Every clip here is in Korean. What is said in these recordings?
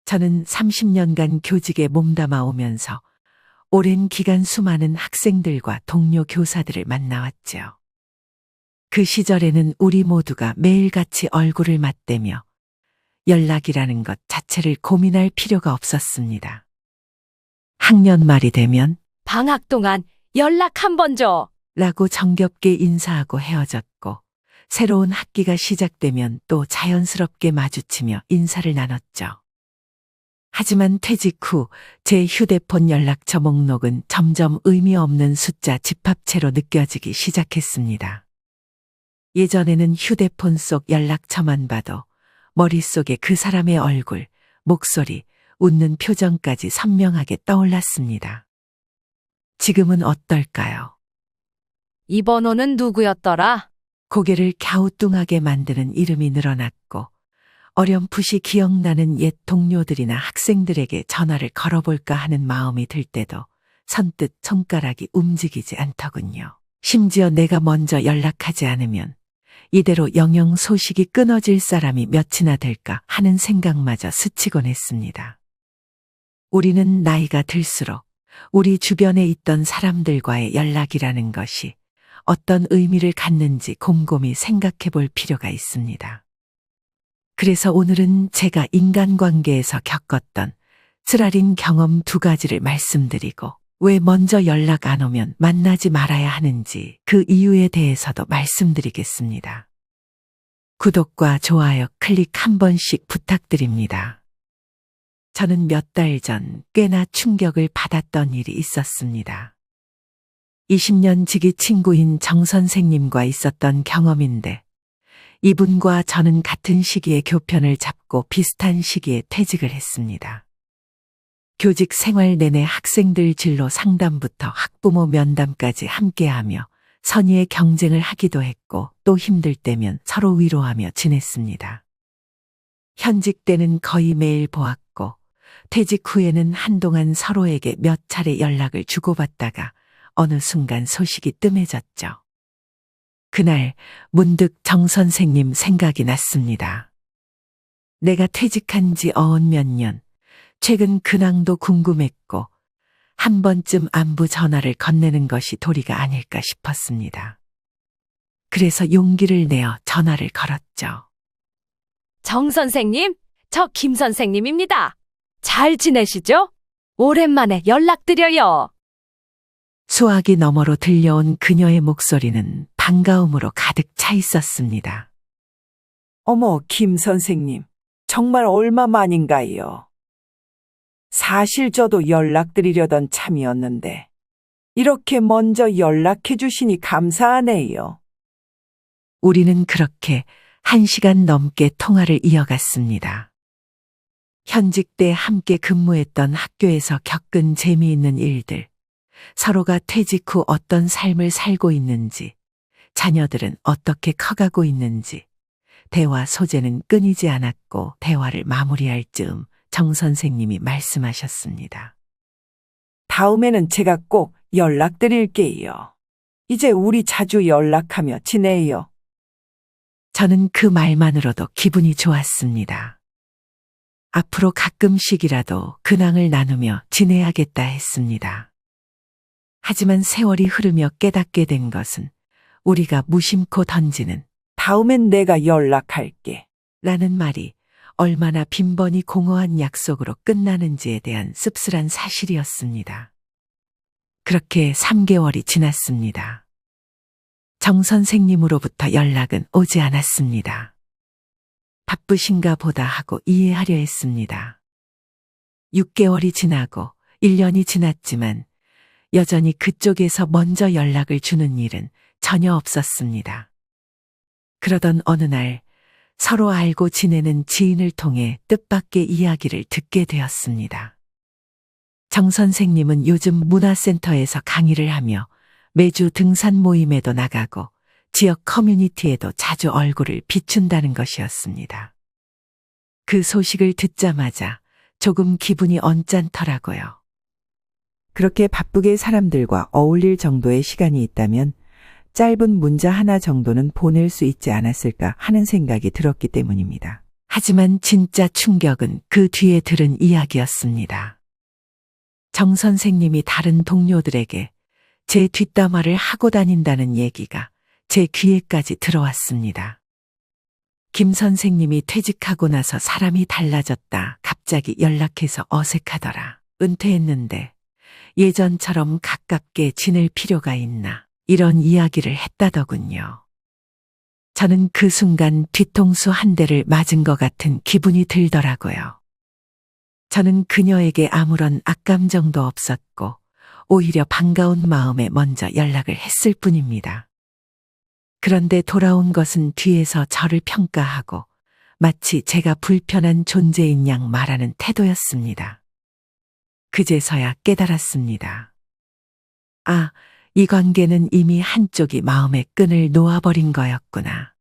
저는 30년간 교직에 몸담아 오면서 오랜 기간 수많은 학생들과 동료 교사들을 만나왔죠. 그 시절에는 우리 모두가 매일같이 얼굴을 맞대며 연락이라는 것 자체를 고민할 필요가 없었습니다. 학년 말이 되면 방학 동안 연락 한 번 줘. 라고 정겹게 인사하고 헤어졌고, 새로운 학기가 시작되면 또 자연스럽게 마주치며 인사를 나눴죠. 하지만 퇴직 후 제 휴대폰 연락처 목록은 점점 의미 없는 숫자 집합체로 느껴지기 시작했습니다. 예전에는 휴대폰 속 연락처만 봐도 머릿속에 그 사람의 얼굴, 목소리, 웃는 표정까지 선명하게 떠올랐습니다. 지금은 어떨까요? 이 번호는 누구였더라? 고개를 갸우뚱하게 만드는 이름이 늘어났고, 어렴풋이 기억나는 옛 동료들이나 학생들에게 전화를 걸어볼까 하는 마음이 들 때도 선뜻 손가락이 움직이지 않더군요. 심지어 내가 먼저 연락하지 않으면 이대로 영영 소식이 끊어질 사람이 몇이나 될까 하는 생각마저 스치곤 했습니다. 우리는 나이가 들수록 우리 주변에 있던 사람들과의 연락이라는 것이 어떤 의미를 갖는지 곰곰이 생각해 볼 필요가 있습니다. 그래서 오늘은 제가 인간관계에서 겪었던 쓰라린 경험 2가지를 말씀드리고, 왜 먼저 연락 안 오면 만나지 말아야 하는지 그 이유에 대해서도 말씀드리겠습니다. 구독과 좋아요 클릭 한 번씩 부탁드립니다. 저는 몇 달 전 꽤나 충격을 받았던 일이 있었습니다. 20년 지기 친구인 정 선생님과 있었던 경험인데, 이분과 저는 같은 시기에 교편을 잡고 비슷한 시기에 퇴직을 했습니다. 교직 생활 내내 학생들 진로 상담부터 학부모 면담까지 함께하며 선의의 경쟁을 하기도 했고, 또 힘들 때면 서로 위로하며 지냈습니다. 현직 때는 거의 매일 보았고, 퇴직 후에는 한동안 서로에게 몇 차례 연락을 주고받다가 어느 순간 소식이 뜸해졌죠. 그날 문득 정 선생님 생각이 났습니다. 내가 퇴직한 지 어언 몇 년, 최근 근황도 궁금했고, 한 번쯤 안부 전화를 건네는 것이 도리가 아닐까 싶었습니다. 그래서 용기를 내어 전화를 걸었죠. 정 선생님, 저 김 선생님입니다. 잘 지내시죠? 오랜만에 연락드려요. 수화기 너머로 들려온 그녀의 목소리는 반가움으로 가득 차 있었습니다. 어머, 김 선생님. 정말 얼마만인가요? 사실 저도 연락드리려던 참이었는데, 이렇게 먼저 연락해 주시니 감사하네요. 우리는 그렇게 1시간 넘게 통화를 이어갔습니다. 현직 때 함께 근무했던 학교에서 겪은 재미있는 일들, 서로가 퇴직 후 어떤 삶을 살고 있는지, 자녀들은 어떻게 커가고 있는지, 대화 소재는 끊이지 않았고 대화를 마무리할 즈음 정 선생님이 말씀하셨습니다. 다음에는 제가 꼭 연락드릴게요. 이제 우리 자주 연락하며 지내요. 저는 그 말만으로도 기분이 좋았습니다. 앞으로 가끔씩이라도 근황을 나누며 지내야겠다 했습니다. 하지만 세월이 흐르며 깨닫게 된 것은 우리가 무심코 던지는 다음엔 내가 연락할게. 라는 말이 얼마나 빈번히 공허한 약속으로 끝나는지에 대한 씁쓸한 사실이었습니다. 그렇게 3개월이 지났습니다. 정 선생님으로부터 연락은 오지 않았습니다. 바쁘신가 보다 하고 이해하려 했습니다. 6개월이 지나고 1년이 지났지만 여전히 그쪽에서 먼저 연락을 주는 일은 전혀 없었습니다. 그러던 어느 날 서로 알고 지내는 지인을 통해 뜻밖의 이야기를 듣게 되었습니다. 정 선생님은 요즘 문화센터에서 강의를 하며 매주 등산 모임에도 나가고 지역 커뮤니티에도 자주 얼굴을 비춘다는 것이었습니다. 그 소식을 듣자마자 조금 기분이 언짢더라고요. 그렇게 바쁘게 사람들과 어울릴 정도의 시간이 있다면 짧은 문자 하나 정도는 보낼 수 있지 않았을까 하는 생각이 들었기 때문입니다. 하지만 진짜 충격은 그 뒤에 들은 이야기였습니다. 정 선생님이 다른 동료들에게 제 뒷담화를 하고 다닌다는 얘기가 제 귀에까지 들어왔습니다. 김 선생님이 퇴직하고 나서 사람이 달라졌다. 갑자기 연락해서 어색하더라. 은퇴했는데 예전처럼 가깝게 지낼 필요가 있나. 이런 이야기를 했다더군요. 저는 그 순간 뒤통수 한 대를 맞은 것 같은 기분이 들더라고요. 저는 그녀에게 아무런 악감정도 없었고 오히려 반가운 마음에 먼저 연락을 했을 뿐입니다. 그런데 돌아온 것은 뒤에서 저를 평가하고 마치 제가 불편한 존재인 양 말하는 태도였습니다. 그제서야 깨달았습니다. 아, 이 관계는 이미 한쪽이 마음의 끈을 놓아버린 거였구나.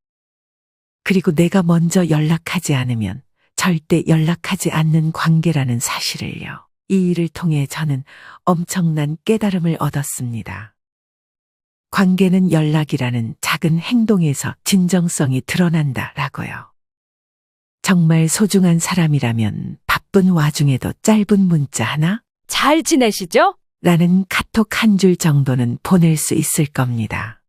그리고 내가 먼저 연락하지 않으면 절대 연락하지 않는 관계라는 사실을요. 이 일을 통해 저는 엄청난 깨달음을 얻었습니다. 관계는 연락이라는 작은 행동에서 진정성이 드러난다라고요. 정말 소중한 사람이라면 바쁜 와중에도 짧은 문자 하나? 잘 지내시죠? 라는 카톡 한 줄 정도는 보낼 수 있을 겁니다.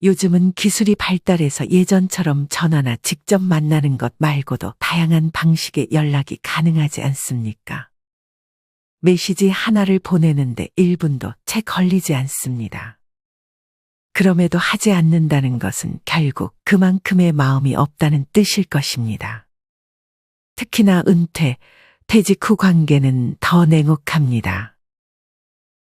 요즘은 기술이 발달해서 예전처럼 전화나 직접 만나는 것 말고도 다양한 방식의 연락이 가능하지 않습니까? 메시지 하나를 보내는데 1분도 채 걸리지 않습니다. 그럼에도 하지 않는다는 것은 결국 그만큼의 마음이 없다는 뜻일 것입니다. 특히나 은퇴, 퇴직 후 관계는 더 냉혹합니다.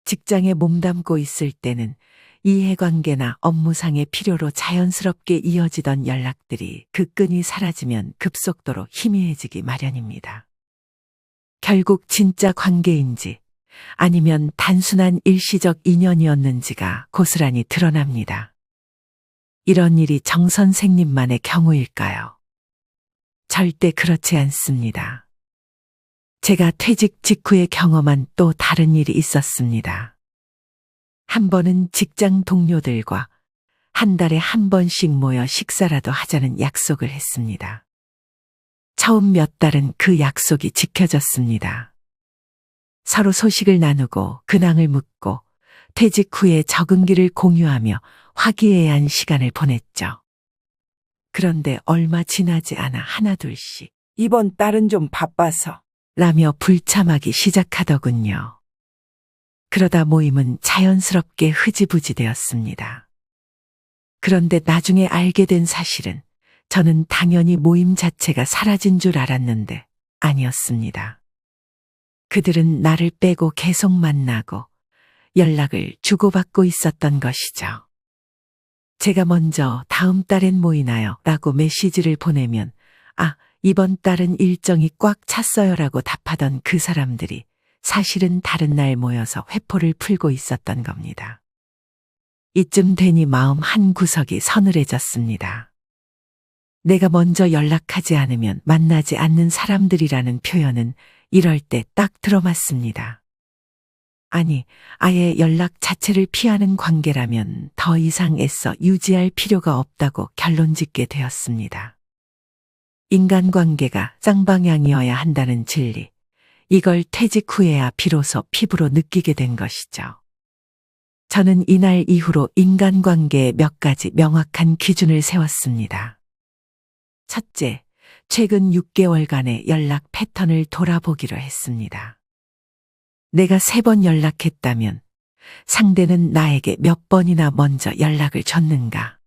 직장에 몸담고 있을 때는 이해관계나 업무상의 필요로 자연스럽게 이어지던 연락들이 그 끈이 사라지면 급속도로 희미해지기 마련입니다. 결국 진짜 관계인지 아니면 단순한 일시적 인연이었는지가 고스란히 드러납니다. 이런 일이 정 선생님만의 경우일까요? 절대 그렇지 않습니다. 제가 퇴직 직후에 경험한 또 다른 일이 있었습니다. 한 번은 직장 동료들과 한 달에 한 번씩 모여 식사라도 하자는 약속을 했습니다. 처음 몇 달은 그 약속이 지켜졌습니다. 서로 소식을 나누고 근황을 묻고 퇴직 후에 적응기를 공유하며 화기애애한 시간을 보냈죠. 그런데 얼마 지나지 않아 하나둘씩 이번 달은 좀 바빠서. 라며 불참하기 시작하더군요. 그러다 모임은 자연스럽게 흐지부지 되었습니다. 그런데 나중에 알게 된 사실은 저는 당연히 모임 자체가 사라진 줄 알았는데 아니었습니다. 그들은 나를 빼고 계속 만나고 연락을 주고받고 있었던 것이죠. 제가 먼저 다음 달엔 모이나요? 라고 메시지를 보내면 이번 달은 일정이 꽉 찼어요라고 답하던 그 사람들이 사실은 다른 날 모여서 회포를 풀고 있었던 겁니다. 이쯤 되니 마음 한 구석이 서늘해졌습니다. 내가 먼저 연락하지 않으면 만나지 않는 사람들이라는 표현은 이럴 때 딱 들어맞습니다. 아니, 아예 연락 자체를 피하는 관계라면 더 이상 애써 유지할 필요가 없다고 결론 짓게 되었습니다. 인간관계가 쌍방향이어야 한다는 진리, 이걸 퇴직 후에야 비로소 피부로 느끼게 된 것이죠. 저는 이날 이후로 인간관계에 몇 가지 명확한 기준을 세웠습니다. 첫째, 최근 6개월간의 연락 패턴을 돌아보기로 했습니다. 내가 3번 연락했다면 상대는 나에게 몇 번이나 먼저 연락을 줬는가?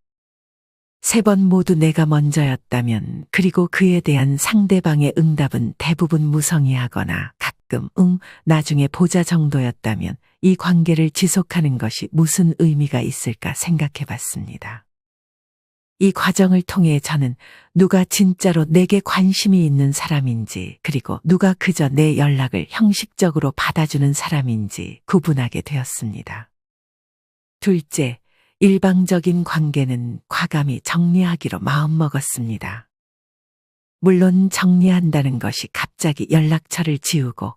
3번 모두 내가 먼저였다면 그리고 그에 대한 상대방의 응답은 대부분 무성의하거나 가끔 나중에 보자 정도였다면 이 관계를 지속하는 것이 무슨 의미가 있을까 생각해 봤습니다. 이 과정을 통해 저는 누가 진짜로 내게 관심이 있는 사람인지 그리고 누가 그저 내 연락을 형식적으로 받아주는 사람인지 구분하게 되었습니다. 둘째, 일방적인 관계는 과감히 정리하기로 마음먹었습니다. 물론 정리한다는 것이 갑자기 연락처를 지우고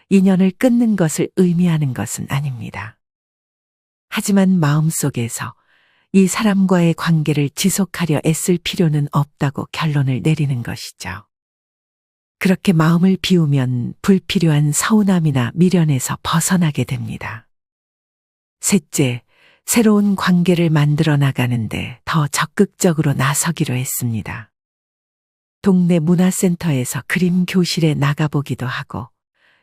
인연을 끊는 것을 의미하는 것은 아닙니다. 하지만 마음속에서 이 사람과의 관계를 지속하려 애쓸 필요는 없다고 결론을 내리는 것이죠. 그렇게 마음을 비우면 불필요한 서운함이나 미련에서 벗어나게 됩니다. 셋째, 새로운 관계를 만들어 나가는데 더 적극적으로 나서기로 했습니다. 동네 문화센터에서 그림 교실에 나가보기도 하고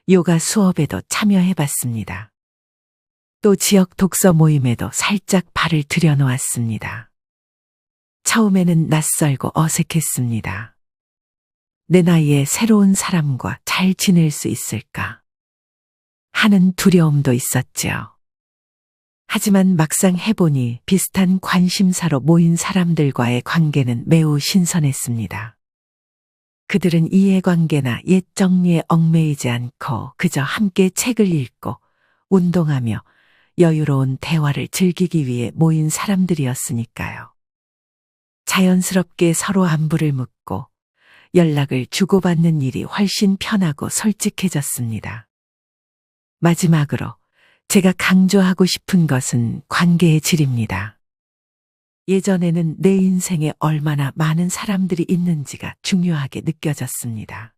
요가 수업에도 참여해 봤습니다. 또 지역 독서 모임에도 살짝 발을 들여놓았습니다. 처음에는 낯설고 어색했습니다. 내 나이에 새로운 사람과 잘 지낼 수 있을까 하는 두려움도 있었지요. 하지만 막상 해보니 비슷한 관심사로 모인 사람들과의 관계는 매우 신선했습니다. 그들은 이해관계나 옛 정리에 얽매이지 않고 그저 함께 책을 읽고 운동하며 여유로운 대화를 즐기기 위해 모인 사람들이었으니까요. 자연스럽게 서로 안부를 묻고 연락을 주고받는 일이 훨씬 편하고 솔직해졌습니다. 마지막으로 제가 강조하고 싶은 것은 관계의 질입니다. 예전에는 내 인생에 얼마나 많은 사람들이 있는지가 중요하게 느껴졌습니다.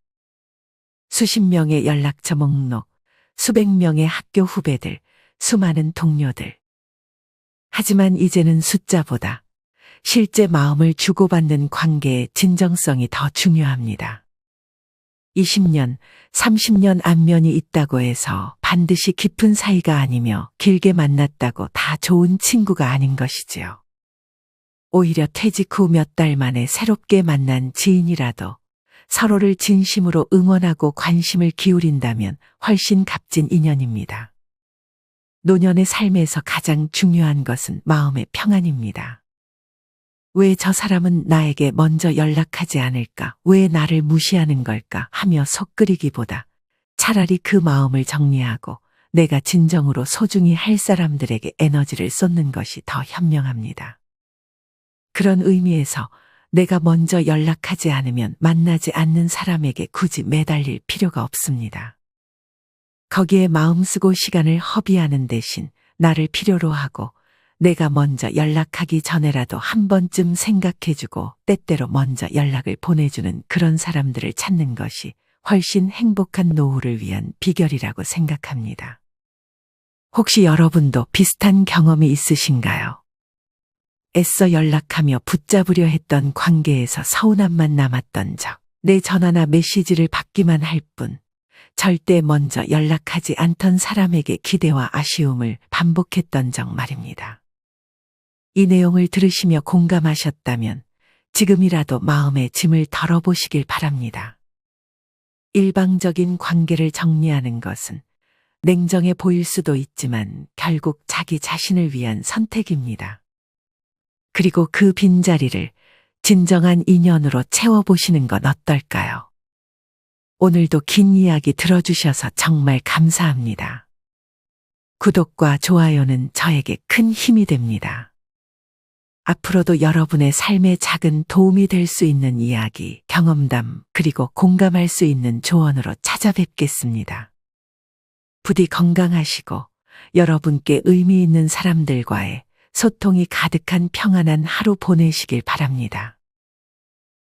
수십 명의 연락처 목록, 수백 명의 학교 후배들, 수많은 동료들. 하지만 이제는 숫자보다 실제 마음을 주고받는 관계의 진정성이 더 중요합니다. 20년, 30년 안면이 있다고 해서 반드시 깊은 사이가 아니며 길게 만났다고 다 좋은 친구가 아닌 것이지요. 오히려 퇴직 후 몇 달 만에 새롭게 만난 지인이라도 서로를 진심으로 응원하고 관심을 기울인다면 훨씬 값진 인연입니다. 노년의 삶에서 가장 중요한 것은 마음의 평안입니다. 왜 저 사람은 나에게 먼저 연락하지 않을까? 왜 나를 무시하는 걸까? 하며 속 끓이기보다 차라리 그 마음을 정리하고 내가 진정으로 소중히 할 사람들에게 에너지를 쏟는 것이 더 현명합니다. 그런 의미에서 내가 먼저 연락하지 않으면 만나지 않는 사람에게 굳이 매달릴 필요가 없습니다. 거기에 마음 쓰고 시간을 허비하는 대신 나를 필요로 하고 내가 먼저 연락하기 전에라도 한 번쯤 생각해주고 때때로 먼저 연락을 보내주는 그런 사람들을 찾는 것이 훨씬 행복한 노후를 위한 비결이라고 생각합니다. 혹시 여러분도 비슷한 경험이 있으신가요? 애써 연락하며 붙잡으려 했던 관계에서 서운함만 남았던 적, 내 전화나 메시지를 받기만 할 뿐, 절대 먼저 연락하지 않던 사람에게 기대와 아쉬움을 반복했던 적 말입니다. 이 내용을 들으시며 공감하셨다면 지금이라도 마음의 짐을 덜어보시길 바랍니다. 일방적인 관계를 정리하는 것은 냉정해 보일 수도 있지만 결국 자기 자신을 위한 선택입니다. 그리고 그 빈자리를 진정한 인연으로 채워보시는 건 어떨까요? 오늘도 긴 이야기 들어주셔서 정말 감사합니다. 구독과 좋아요는 저에게 큰 힘이 됩니다. 앞으로도 여러분의 삶에 작은 도움이 될 수 있는 이야기, 경험담, 그리고 공감할 수 있는 조언으로 찾아뵙겠습니다. 부디 건강하시고 여러분께 의미 있는 사람들과의 소통이 가득한 평안한 하루 보내시길 바랍니다.